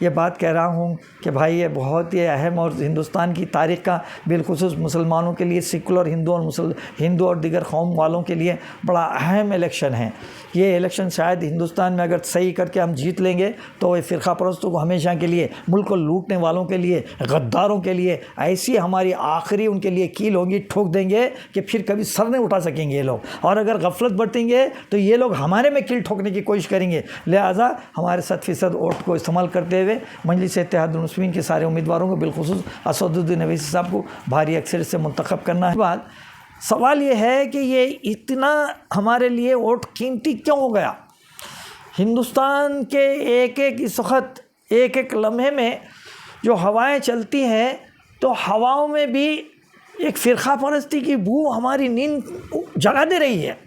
ये बात कह रहा हूँ कि भाई ये बहुत ही अहम और हिंदुस्तान की तारीख़ का बिलखुसूस मुसलमानों के लिए, सेकुलर हिंदू और दीगर कौम वालों के लिए बड़ा अहम इलेक्शन है। ये इलेक्शन शायद हिंदुस्तान में अगर सही करके हम जीत लेंगे तो ये फ़िरका परस्तों को हमेशा के लिए, मुल्क को लूटने वालों के लिए, गद्दारों के लिए ऐसी हमारी आखिरी उनके लिए कील होगी, ठोक देंगे कि फिर कभी सर नहीं उठा सकेंगे ये लोग। और अगर गफलत बरतेंगे तो ये लोग हमारे में कील ठोकने की कोशिश करेंगे। लिहाजा हमारे 100% वोट को इस्तेमाल करते हुए मजलिस इत्तेहादुल मुस्लिमीन के सारे उम्मीदवारों को, बिलखुसूस असदुद्दीन ओवैसी साहब को भारी अक्सरियत से मुंतखब करना है। बाद सवाल ये है कि ये इतना हमारे लिए वोट कीमती क्यों हो गया? हिंदुस्तान के एक एक इस वक्त एक एक लम्हे में जो हवाएं चलती हैं तो हवाओं में भी एक फ़िरका परस्ती की बू हमारी नींद जगा दे रही है,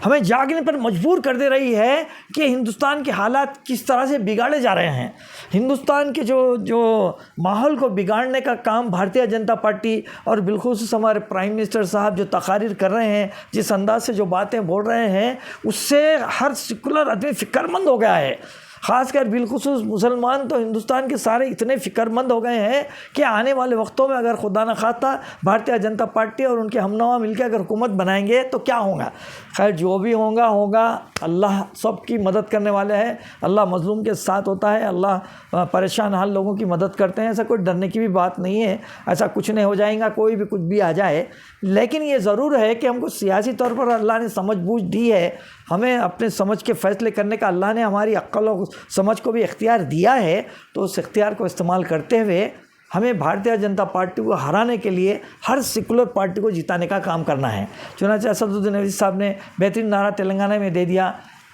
हमें जागने पर मजबूर कर दे रही है कि हिंदुस्तान के हालात किस तरह से बिगाड़े जा रहे हैं। हिंदुस्तान के जो माहौल को बिगाड़ने का काम भारतीय जनता पार्टी और बिलखुसूस हमारे प्राइम मिनिस्टर साहब जो तकारीर कर रहे हैं, जिस अंदाज से जो बातें बोल रहे हैं, उससे हर सेकुलर आदमी फ़िक्रमंद हो गया है। ख़ासकर बिलखुसूस मुसलमान तो हिंदुस्तान के सारे इतने फ़िक्रमंद हो गए हैं कि आने वाले वक्तों में अगर खुदा न खास्ता भारतीय जनता पार्टी और उनके हमनवा मिलकर अगर हुकूमत बनाएंगे तो क्या होगा। खैर जो भी होगा अल्लाह सबकी मदद करने वाले हैं। अल्लाह मज़लूम के साथ होता है, अल्लाह परेशान हाल लोगों की मदद करते हैं। ऐसा कोई डरने की भी बात नहीं है, ऐसा कुछ नहीं हो जाएगा, कोई भी कुछ भी आ जाए। लेकिन ये ज़रूर है कि हमको सियासी तौर पर अल्लाह ने समझ बूझ दी है, हमें अपने समझ के फ़ैसले करने का अल्लाह ने हमारी अक्ल और समझ को भी इख्तियार दिया है। तो उस इख्तियार को इस्तेमाल करते हुए हमें भारतीय जनता पार्टी को हराने के लिए हर सेकुलर पार्टी को जिताने का काम करना है। चुनांचे असदुद्दीन ओवैसी साहब ने बेहतरीन नारा तेलंगाना में दे दिया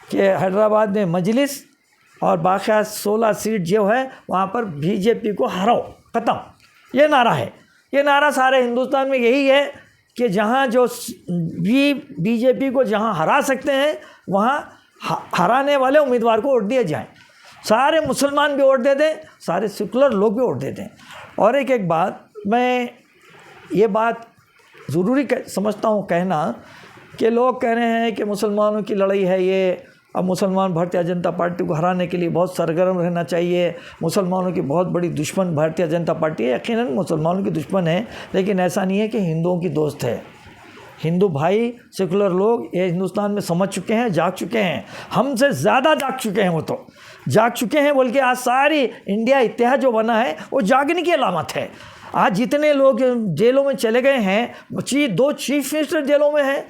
कि हैदराबाद में मजलिस और बाक़ी 16 सीट जो है वहाँ पर बीजेपी को हराओ, ख़त्म। ये नारा है, ये नारा सारे हिंदुस्तान में यही है कि जहाँ जो बीजेपी को जहाँ हरा सकते हैं वहाँ हराने वाले उम्मीदवार को वोट दिए जाएँ। सारे मुसलमान भी वोट दे दें, सारे सेकुलर लोग भी वोट दे दें। और एक बात, मैं ये बात ज़रूरी समझता हूँ कहना कि लोग कह रहे हैं कि मुसलमानों की लड़ाई है ये, अब मुसलमान भारतीय जनता पार्टी को हराने के लिए बहुत सरगर्म रहना चाहिए, मुसलमानों की बहुत बड़ी दुश्मन भारतीय जनता पार्टी है। यकीनन मुसलमानों की दुश्मन है, लेकिन ऐसा नहीं है कि हिंदुओं की दोस्त है। हिंदू भाई सेकुलर लोग ये हिंदुस्तान में समझ चुके हैं, जाग चुके हैं, हमसे ज़्यादा जाग चुके हैं। वो तो जाग चुके हैं, बल्कि आज सारी इंडिया इत्तेहाद जो बना है वो जागने की अलामत है। आज जितने लोग जेलों में चले गए हैं, 2 चीफ मिनिस्टर जेलों में हैं,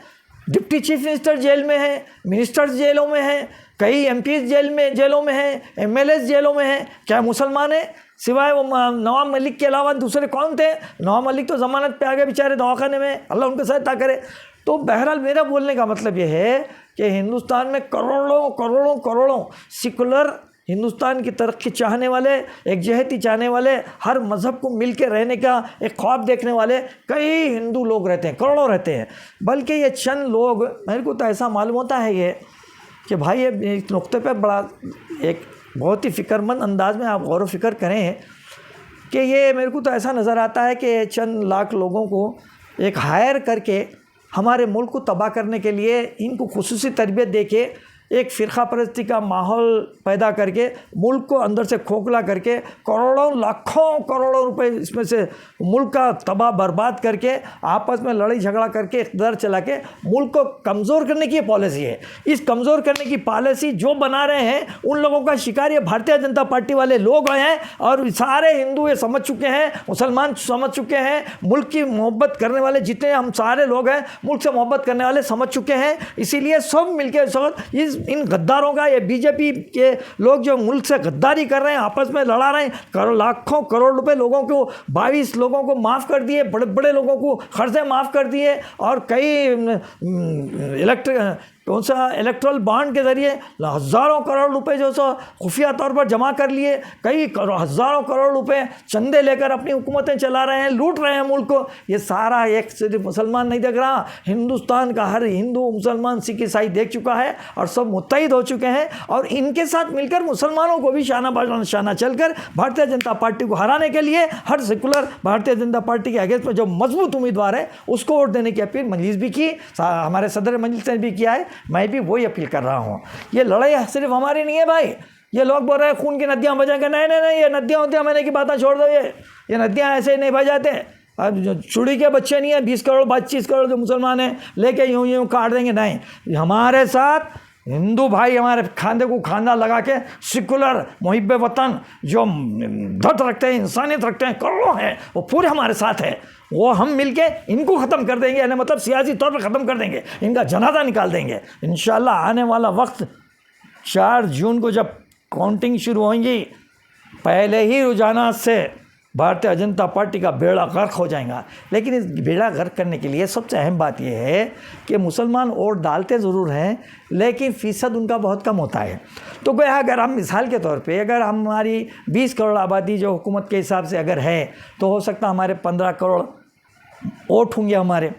डिप्टी चीफ मिनिस्टर जेल में हैं, मिनिस्टर्स जेलों में हैं, कई एमपीज जेलों में हैं, एमएलएस जेलों में हैं। क्या मुसलमान हैं? सिवाय वो नवाब मलिक के अलावा दूसरे कौन थे? नवाब मलिक तो ज़मानत पे आ गए बेचारे दवाखाने में, अल्लाह उनको सहायता करे। तो बहरहाल मेरा बोलने का मतलब ये है कि हिंदुस्तान में करोड़ों सेकुलर हिंदुस्तान की तरक्की चाहने वाले, एकजहती चाहने वाले, हर मज़हब को मिल के रहने का एक ख्वाब देखने वाले कई हिंदू लोग रहते हैं, करोड़ों रहते हैं। बल्कि ये चंद लोग, मेरे को तो ऐसा मालूम होता है ये कि भाई ये इस नुक्ते पे बड़ा एक बहुत ही फ़िक्रमंद अंदाज में आप गौर व फिक्र करें कि ये मेरे को तो ऐसा नज़र आता है कि चंद लाख लोगों को एक हायर करके हमारे मुल्क को तबाह करने के लिए इनको खुसूसी तरबियत देके एक फ़िरका परस्ती का माहौल पैदा करके मुल्क को अंदर से खोखला करके करोड़ों लाखों करोड़ों रुपए इसमें से मुल्क का तबाह बर्बाद करके आपस में लड़ाई झगड़ा करके इक़्तिदार चला के मुल्क को कमज़ोर करने की पॉलिसी है। इस कमज़ोर करने की पॉलिसी जो बना रहे हैं उन लोगों का शिकार ये भारतीय जनता पार्टी वाले लोग हैं। और सारे हिंदू ये समझ चुके हैं, मुसलमान समझ चुके हैं, मुल्क की मोहब्बत करने वाले जितने हम सारे लोग हैं, मुल्क से मोहब्बत करने वाले समझ चुके हैं। इसीलिए सब मिलकर इन गद्दारों का, ये बीजेपी के लोग जो मुल्क से गद्दारी कर रहे हैं, आपस में लड़ा रहे हैं, लाखों करोड़ रुपए लोगों को, 22 लोगों को माफ़ कर दिए, बड़े बड़े लोगों को कर्जे माफ़ कर दिए और कई इलेक्ट्रल बॉन्ड के ज़रिए हज़ारों करोड़ रुपए जो सो खुफिया तौर पर जमा कर लिए, कई हज़ारों करोड़ रुपए चंदे लेकर अपनी हुकूमतें चला रहे हैं, लूट रहे हैं मुल्क को। ये सारा एक सिर्फ मुसलमान नहीं देख रहा, हिंदुस्तान का हर हिंदू, मुसलमान, सिख, ईसाई देख चुका है और सब मुत्तहिद हो चुके हैं। और इनके साथ मिलकर मुसलमानों को भी शाना चलकर भारतीय जनता पार्टी को हराने के लिए हर सेकुलर भारतीय जनता पार्टी के अगेंस्ट में जो मजबूत उम्मीदवार है उसको वोट देने की अपील मजलिस भी की, हमारे सदर मजलिस ने भी किया है, मैं भी वही अपील कर रहा हूँ। ये लड़ाई सिर्फ हमारी नहीं है भाई, ये लोग बोल रहे हैं खून की नदियाँ बजाएंगे, नहीं नहीं नहीं, ये नदियाँ होती हैं, मैंने की बातें छोड़ दो, ये नदियाँ ऐसे ही नहीं बजाते। अब जो चुड़ी के बच्चे नहीं है, 20 करोड़ 25 करोड़ जो मुसलमान हैं लेके यूँ यूँ काट देंगे, नहीं। हमारे साथ हिंदू भाई हमारे खांदे को खांदा लगा के सेकुलर मुहिब वतन जो धट रखते हैं, इंसानियत रखते हैं, करोड़ों हैं, वो पूरे हमारे साथ है। वो हम मिलके इनको ख़त्म कर देंगे, यानी मतलब सियासी तौर पर ख़त्म कर देंगे, इनका जनाजा निकाल देंगे इंशाल्लाह। आने वाला वक्त 4 जून को जब काउंटिंग शुरू होंगी, पहले ही रुझानात से भारतीय जनता पार्टी का बेड़ा गर्क हो जाएगा। लेकिन इस बेड़ा गर्क करने के लिए सबसे अहम बात यह है कि मुसलमान वोट डालते ज़रूर हैं, लेकिन फ़ीसद उनका बहुत कम होता है। तो गोया अगर हम मिसाल के तौर पे अगर हमारी 20 करोड़ आबादी जो हुकूमत के हिसाब से अगर है, तो हो सकता हमारे 15 करोड़ वोट होंगे हमारे।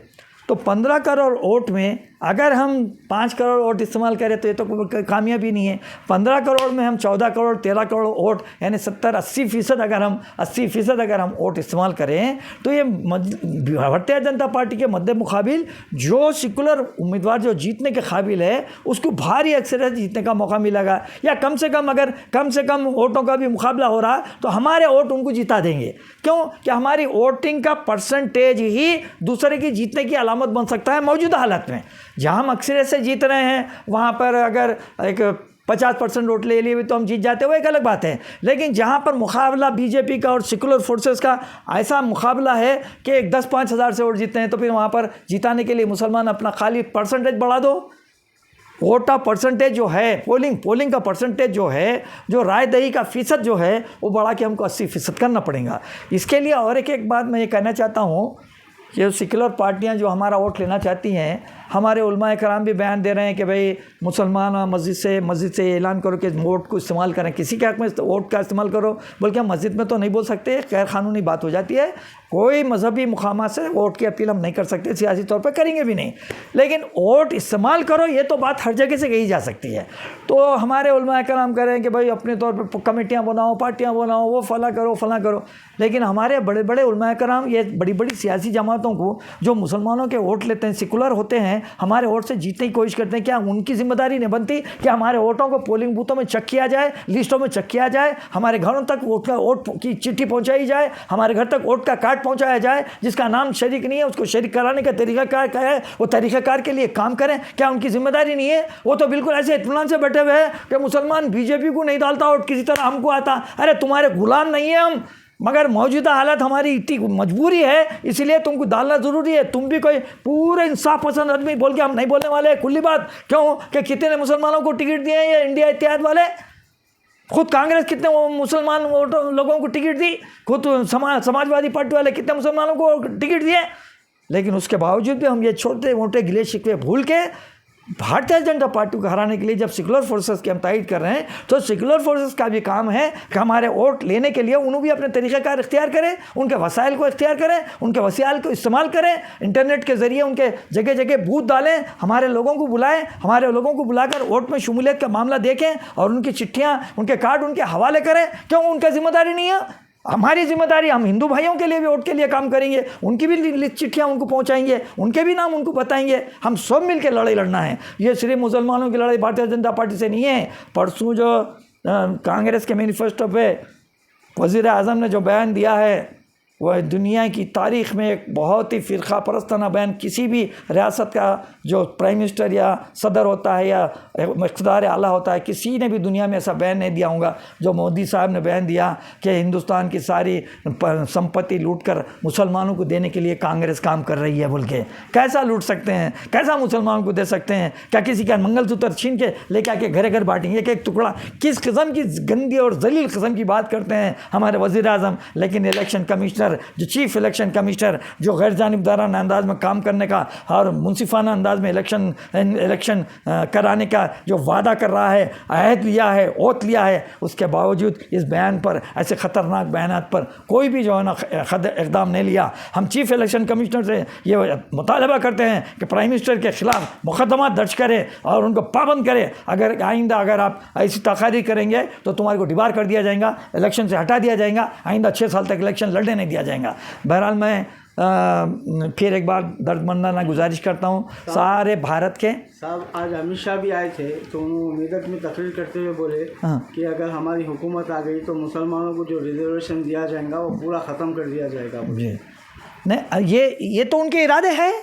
तो 15 करोड़ वोट में अगर हम 5 करोड़ वोट इस्तेमाल करें तो ये तो कामयाबी नहीं है। 15 करोड़ में हम 14 करोड़ 13 करोड़ वोट, यानी 70-80% अगर हम 80% अगर हम वोट इस्तेमाल करें, तो ये भारतीय जनता पार्टी के मद्दे मुकाबिल जो सेकुलर उम्मीदवार जो जीतने के काबिल है, उसको भारी अक्सरियत जीतने का मौका मिलेगा। या कम से कम अगर कम से कम वोटों का भी मुकाबला हो रहा तो हमारे वोट उनको जिता देंगे। क्यों? कि हमारी वोटिंग का परसेंटेज ही दूसरे की जीतने की अलामत बन सकता है मौजूदा हालत में। जहाँ हम अक्सरियत से जीत रहे हैं, वहाँ पर अगर एक 50% वोट ले लिए भी तो हम जीत जाते हैं, वो एक अलग बात है। लेकिन जहाँ पर मुकाबला बीजेपी का और सेकुलर फोर्सेस का ऐसा मुकाबला है कि 10-5 हज़ार से वोट जीतते हैं, तो फिर वहाँ पर जिताने के लिए मुसलमान अपना खाली परसेंटेज बढ़ा दो। वोट का परसेंटेज जो है, पोलिंग का परसेंटेज जो है, जो राय दही का फ़ीसद जो है, वो बढ़ा के हमको 80% करना पड़ेगा। इसके लिए और एक बात मैं ये कहना चाहता हूँ कि सेकुलर पार्टियां जो हमारा वोट लेना चाहती हैं, हमारे उलमाए कराम भी बयान दे रहे हैं कि भाई मुसलमान मस्जिद से ऐलान करो कि वोट को इस्तेमाल करें, किसी के हक़ में वोट का इस्तेमाल करो। बल्कि हम मस्जिद में तो नहीं बोल सकते, गैर कानूनी बात हो जाती है। कोई मजहबी मुकामात से वोट की अपील हम नहीं कर सकते, सियासी तौर पर करेंगे भी नहीं। लेकिन वोट इस्तेमाल करो, ये तो बात हर जगह से कही जा सकती है। तो हमारे उलमाए कराम कह रहे हैं कि भाई अपने तौर पर कमेटियाँ बनाओ, पार्टियाँ बनाओ, वो फला करो। लेकिन हमारे बड़े बड़े उलमाए कराम ये बड़ी बड़ी सियासी जमातों को जो मुसलमानों के वोट लेते हैं, सेकुलर होते हैं, हमारे वोट से जीतने की कोशिश करते हैं, क्या उनकी जिम्मेदारी नहीं बनती कि हमारे वोटों को पोलिंग बूथों में चेक किया जाए, लिस्टों में चेक किया जाए, हमारे घरों तक वोट की चिट्ठी पहुंचाई जाए, हमारे घर तक वोट का कार्ड पहुंचाया जाए। जिसका नाम शरीक नहीं है उसको शरीक कराने का तरीक़ाकार क्या है, वो तरीक़ाकार के लिए काम करें। क्या उनकी जिम्मेदारी नहीं है? वो तो बिल्कुल ऐसे इत्मीनान से बैठे हुए हैं कि मुसलमान बीजेपी को नहीं डालता वोट, किसी तरह हमको आता। अरे तुम्हारे गुलाम नहीं है हम, मगर मौजूदा हालत हमारी इतनी मजबूरी है, इसलिए तुमको डालना ज़रूरी है। तुम भी कोई पूरे इंसाफ पसंद आदमी बोल के हम नहीं बोलने वाले, खुली बात। क्यों? कि कितने मुसलमानों को टिकट दिए हैं ये इंडिया इत्तेहाद वाले, खुद कांग्रेस कितने मुसलमान लोगों को टिकट दी, खुद समाजवादी पार्टी वाले कितने मुसलमानों को टिकट दिए। लेकिन उसके बावजूद भी हम ये छोटे मोटे गिले शिकवे भूल के भारतीय जनता पार्टी को हराने के लिए जब सेकुलर फोर्सेस की हम तायद कर रहे हैं, तो सेकुलर फोर्सेस का भी काम है कि हमारे वोट लेने के लिए उन्होंने भी अपने तरीक़ाकार इख्तियार करें, उनके वसाइल को इख्तियार करें, उनके वसाइल को इस्तेमाल करें, इंटरनेट के ज़रिए उनके जगह जगह बूथ डालें, हमारे लोगों को बुलाएं, हमारे लोगों को बुलाकर वोट में शमूलियत का मामला देखें और उनकी चिट्ठियाँ, उनके कार्ड उनके हवाले करें। क्यों? उनका जिम्मेदारी नहीं है, हमारी जिम्मेदारी। हम हिंदू भाइयों के लिए भी वोट के लिए काम करेंगे, उनकी भी चिट्ठियाँ उनको पहुँचाएंगे, उनके भी नाम उनको बताएंगे। हम सब मिल के लड़ाई लड़ना है। ये सिर्फ मुसलमानों की लड़ाई भारतीय जनता पार्टी से नहीं है। परसों जो कांग्रेस के मैनिफेस्टो पे वज़ीर आज़म ने जो बयान दिया है, वह दुनिया की तारीख़ में एक बहुत ही फ़िरक़ा परस्ताना बयान किसी भी रियासत का जो प्राइम मिनिस्टर या सदर होता है या इक़्तिदार आला होता है, किसी ने भी दुनिया में ऐसा बयान नहीं दिया होगा जो मोदी साहब ने बयान दिया कि हिंदुस्तान की सारी संपत्ति लूटकर मुसलमानों को देने के लिए कांग्रेस काम कर रही है बोल के। कैसा लूट सकते हैं, कैसा मुसलमानों को दे सकते हैं? क्या किसी का मंगलसूत्र छीन के लेके आके घर घर बांटेंगे एक एक टुकड़ा? किस किस्म की गंदी और जलील किस्म की बात करते हैं हमारे वज़ीर आज़म। लेकिन इलेक्शन कमीशनर, जो चीफ इलेक्शन कमिश्नर, जो गैर जानिबदाराना अंदाज में काम करने का और मुनसिफाना अंदाज में इलेक्शन कराने का जो वादा कर रहा है, अहद लिया है, ओत लिया है, उसके बावजूद इस बयान पर, ऐसे ख़तरनाक बयानात पर कोई भी जो है ना इक़दाम नहीं लिया। हम चीफ इलेक्शन कमिश्नर से ये मुतालबा करते हैं कि प्राइम मिनिस्टर के ख़िलाफ़ मुकदमा दर्ज करें और उनको पाबंद करें। अगर आइंदा अगर आप ऐसी ताक़ारी करेंगे तो तुम्हारे को डिबार कर दिया जाएगा, इलेक्शन से हटा दिया जाएगा, आइंदा 6 साल तक इलेक्शन लड़ने नहीं दिया जाएगा। बहरहाल मैं फिर एक बार दर्दमंदाना गुजारिश करता हूँ सारे भारत के। साहब आज अमित शाह भी आए थे तो उन्होंने मेदक में तकरीर करते हुए बोले कि अगर हमारी हुकूमत आ गई तो मुसलमानों को जो रिजर्वेशन दिया जाएगा वो पूरा ख़त्म कर दिया जाएगा। जी नहीं, ये तो उनके इरादे हैं,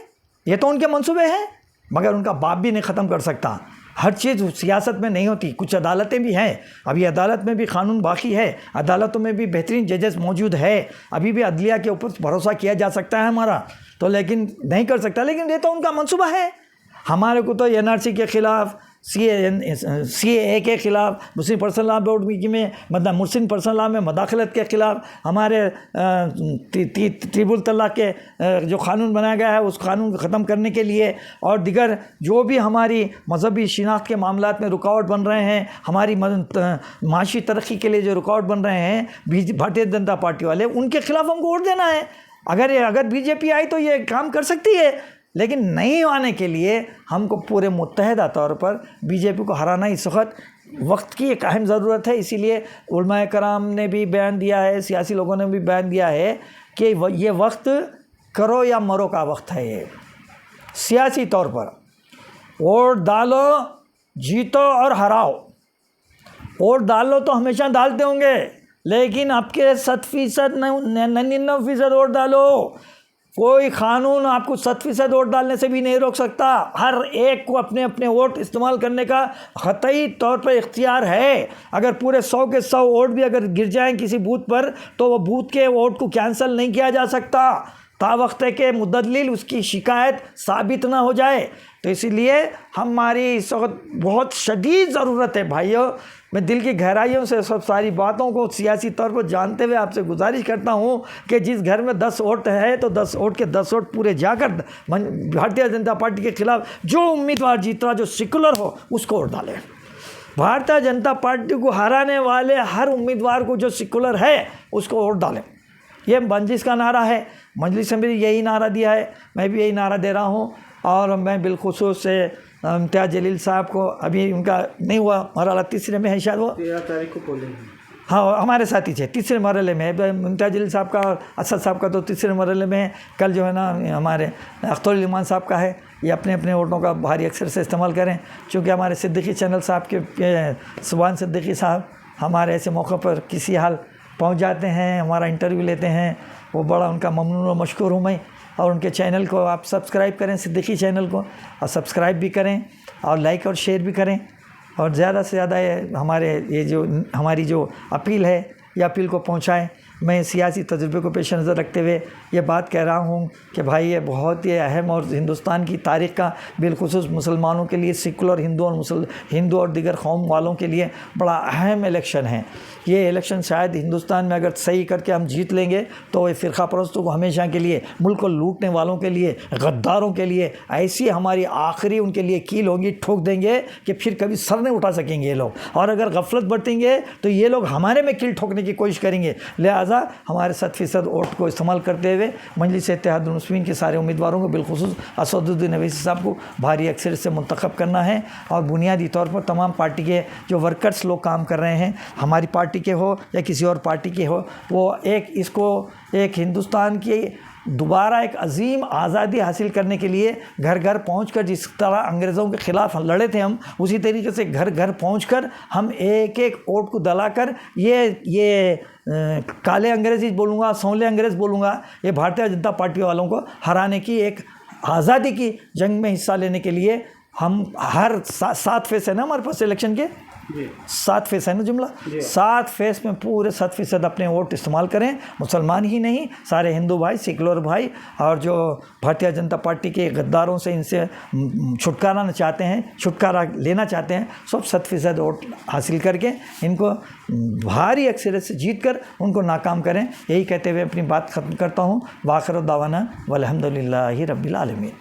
ये तो उनके मंसूबे हैं, मगर उनका बाप भी नहीं ख़त्म कर सकता। हर चीज़ सियासत में नहीं होती, कुछ अदालतें भी हैं, अभी अदालत में भी कानून बाकी है, अदालतों में भी बेहतरीन जजेस मौजूद है, अभी भी अदलिया के ऊपर भरोसा किया जा सकता है हमारा तो, लेकिन नहीं कर सकता। लेकिन ये तो उनका मंसूबा है। हमारे को तो NRC के ख़िलाफ़, CAA के ख़िलाफ़, मुस्लिम पर्सनल लॉ बोर्ड में मतलब मुस्लिम पर्सनल लॉ में मदाखलत के ख़िलाफ़, हमारे ट्रिपल तलाक़ के जो कानून बनाया गया है उस कानून को ख़त्म करने के लिए, और दिगर जो भी हमारी मजहबी शिनाख्त के मामलात में रुकावट बन रहे हैं, हमारी माशी तरक्की के लिए जो रुकावट बन रहे हैं भारतीय जनता पार्टी वाले, उनके ख़िलाफ़ हमको वोट देना है। अगर BJP आई तो ये काम कर सकती है, लेकिन नहीं आने के लिए हमको पूरे मुत्तहदा तौर पर BJP को हराना इस वक्त की एक अहम ज़रूरत है। इसीलिए उलमाए कराम ने भी बयान दिया है, सियासी लोगों ने भी बयान दिया है कि ये वक्त करो या मरो का वक्त है। ये सियासी तौर पर वोट डालो, जीतो और हराओ। वोट डालो तो हमेशा डालते होंगे, लेकिन आपके 7% 99% वोट डालो। कोई कानून आपको 7% वोट डालने से भी नहीं रोक सकता। हर एक को अपने अपने वोट इस्तेमाल करने का क़तई तौर पर इख्तियार है। अगर पूरे 100 के 100 वोट भी अगर गिर जाएं किसी बूथ पर तो वो बूथ के वोट को कैंसिल नहीं किया जा सकता तावक्त के मुद्दलिल उसकी शिकायत साबित ना हो जाए। तो इसीलिए हमारी इस वक्त बहुत शदीद ज़रूरत है भाइयों। मैं दिल की गहराइयों से सब सारी बातों को सियासी तौर पर जानते हुए आपसे गुजारिश करता हूँ कि जिस घर में 10 वोट है तो 10 वोट के 10 वोट पूरे जाकर भारतीय जनता पार्टी के ख़िलाफ़ जो उम्मीदवार जीत रहा, जो सेकुलर हो, उसको वोट डालें। भारतीय जनता पार्टी को हराने वाले हर उम्मीदवार को जो सेकुलर है उसको वोट डालें। ये मजलिस का नारा है, मजलिस में भी यही नारा दिया है, मैं भी यही नारा दे रहा हूँ। और मैं बिलखुसूस से इम्तियाज़ जलील साहब को, अभी उनका नहीं हुआ मरहला, तीसरे में है शायद, वो 13 तारीख को बोलेंगे। हाँ हमारे साथी थे, तीसरे मरहले में इम्तियाज़ जलील साहब का और असद साहब का तो तीसरे मरहले में है। कल जो है ना हमारे अख्तरुल ईमान साहब का है। ये अपने अपने वोटों का भारी अक्सर से इस्तेमाल करें, चूँकि हमारे सिद्दीकी चैनल साहब के सुभान सिद्दीकी साहब हमारे ऐसे मौक़ों पर किसी हाल पहुंच जाते हैं, हमारा इंटरव्यू लेते हैं, वो बड़ा उनका ममनून और मशकूर हूँ मैं। और उनके चैनल को आप सब्सक्राइब करें, सिद्दीकी चैनल को, और सब्सक्राइब भी करें और लाइक और शेयर भी करें। और ज़्यादा से ज़्यादा हमारी जो अपील है, ये अपील को पहुँचाएँ। मैं सियासी तजुर्बे को पेश नज़र रखते हुए ये बात कह रहा हूँ कि भाई ये बहुत ही अहम और हिंदुस्तान की तारीख़ का, बिलखुसूस मुसलमानों के लिए, सेकुलर हिंदू और दीगर कौम वालों के लिए बड़ा अहम इलेक्शन है। ये इलेक्शन शायद हिंदुस्तान में अगर सही करके हम जीत लेंगे तो ये फ़िरका परस्तों को हमेशा के लिए, मुल्क को लूटने वालों के लिए, गद्दारों के लिए ऐसी हमारी आखिरी उनके लिए कील होगी, ठोक देंगे कि फिर कभी सर नहीं उठा सकेंगे ये लोग। और अगर गफलत बरतेंगे तो ये लोग हमारे में कील ठोकने की कोशिश करेंगे। लिहाजा हमारे 7% वोट को इस्तेमाल करते हुए मजलिस इत्तेहादुल मुस्लिमीन के सारे उम्मीदवारों को, बिलखुसूस असदुद्दीन अवैसी साहब को भारी अक्सर से मुंतखब करना है। और बुनियादी तौर पर तमाम पार्टी के जो वर्कर्स लोग काम कर रहे हैं, हमारी पार्टी के हो या किसी और पार्टी के हो, वो एक हिंदुस्तान की दोबारा एक अजीम आज़ादी हासिल करने के लिए घर घर पहुंचकर, जिस तरह अंग्रेज़ों के ख़िलाफ़ लड़े थे हम, उसी तरीके से घर घर पहुंचकर हम एक एक वोट को दलाकर ये काले अंग्रेज़ी बोलूँगा, सौले अंग्रेज़ बोलूँगा, ये भारतीय जनता पार्टी वालों को हराने की एक आज़ादी की जंग में हिस्सा लेने के लिए हम हर 7 फेस है ना हमारे पास इलेक्शन के, 7 फेस है ना जुमला, 7 फेस में पूरे 7% अपने वोट इस्तेमाल करें। मुसलमान ही नहीं, सारे हिंदू भाई, सेकुलर भाई, और जो भारतीय जनता पार्टी के गद्दारों से इनसे छुटकारा लेना चाहते हैं, सब 7% वोट हासिल करके इनको भारी अक्सरियत से जीत कर उनको नाकाम करें। यही कहते हुए अपनी बात ख़त्म करता हूँ। वाखिर दावाना वल्हम्दुलिल्लाहि रब्बिल आलमीन।